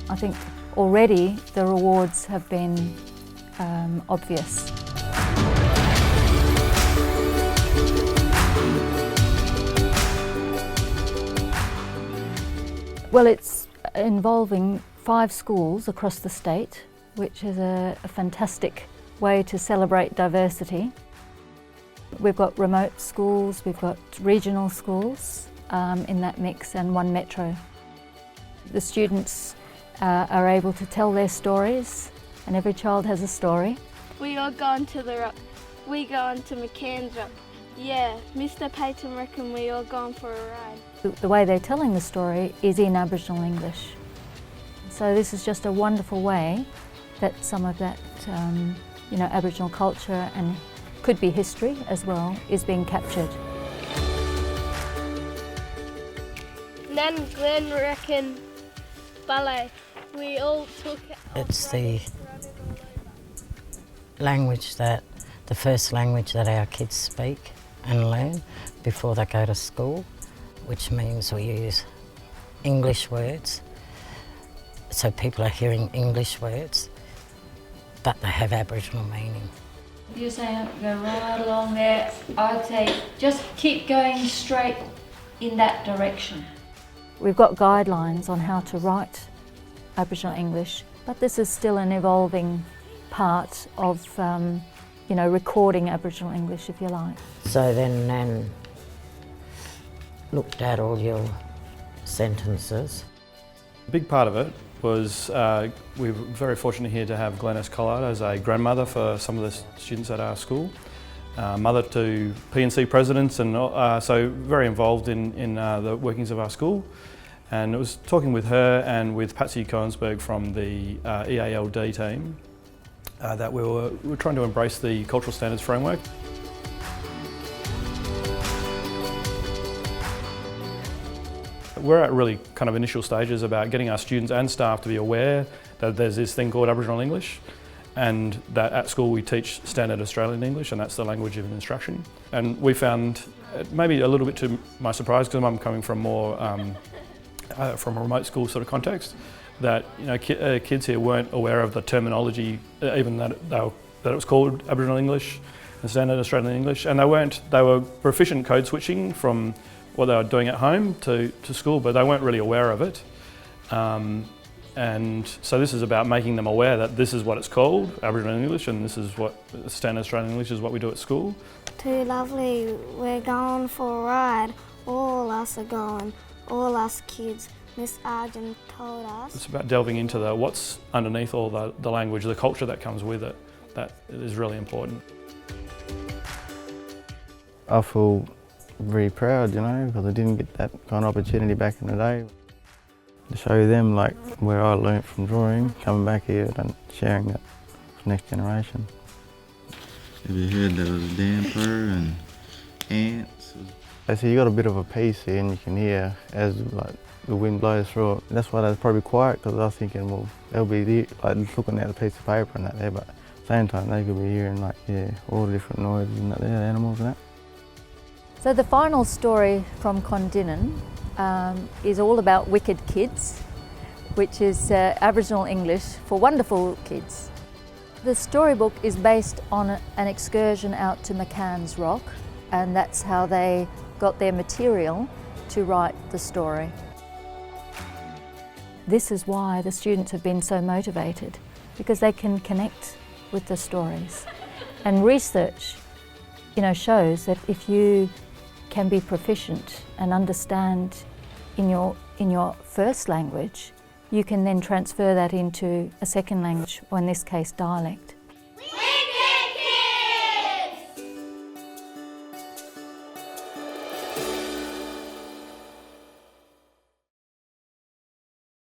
I think already the rewards have been obvious. Well, it's involving 5 schools across the state, which is a fantastic way to celebrate diversity. We've got remote schools, we've got regional schools in that mix, and 1 metro. The students are able to tell their stories, and every child has a story. We all gone to the rock. We gone to McCann's rock. Yeah, Mr. Payton reckon we all gone for a ride. The way they're telling the story is in Aboriginal English. So this is just a wonderful way that some of that Aboriginal culture, and could be history as well, is being captured. Nan Glenn reckon ballet. We all took it. It's the language the first language that our kids speak and learn before they go to school, which means we use English words. So people are hearing English words, but they have Aboriginal meaning. You're saying go right along there. I'd say just keep going straight in that direction. We've got guidelines on how to write Aboriginal English, but this is still an evolving part of recording Aboriginal English, if you like. So then Nan looked at all your sentences. A big part of it was we were very fortunate here to have Glenys Collard as a grandmother for some of the students at our school, mother to PNC presidents, and so very involved in the workings of our school. And it was talking with her and with Patsy Coensberg from the EALD team that we were trying to embrace the cultural standards framework. We're at really kind of initial stages about getting our students and staff to be aware that there's this thing called Aboriginal English, and that at school we teach standard Australian English, and that's the language of instruction. And we found, maybe a little bit to my surprise, because I'm coming from more from a remote school sort of context, that kids here weren't aware of the terminology, even that it was called Aboriginal English and standard Australian English, and they were proficient code switching from what they were doing at home to school, but they weren't really aware of it. And so this is about making them aware that this is what it's called, Aboriginal English, and this is what standard Australian English is, what we do at school. Too lovely, we're going for a ride. All us are going, all us kids. Miss Argent told us. It's about delving into what's underneath all the language, the culture that comes with it. That is really important. I feel very proud, because I didn't get that kind of opportunity back in the day. To show them where I learnt from drawing, coming back here and sharing that with the next generation. Have you heard there was a damper and ants? So you got a bit of a piece here, and you can hear as the wind blows through it. That's why they was probably quiet, because I was thinking, well, they'll be looking at a piece of paper and that there, but at the same time they could be hearing all the different noises and that there, the animals and that. So the final story from Kondinin is all about wicked kids, which is Aboriginal English for wonderful kids. The storybook is based on an excursion out to McCann's Rock, and that's how they got their material to write the story. This is why the students have been so motivated, because they can connect with the stories. And research, shows that if you can be proficient and understand in your first language, you can then transfer that into a second language, or in this case dialect.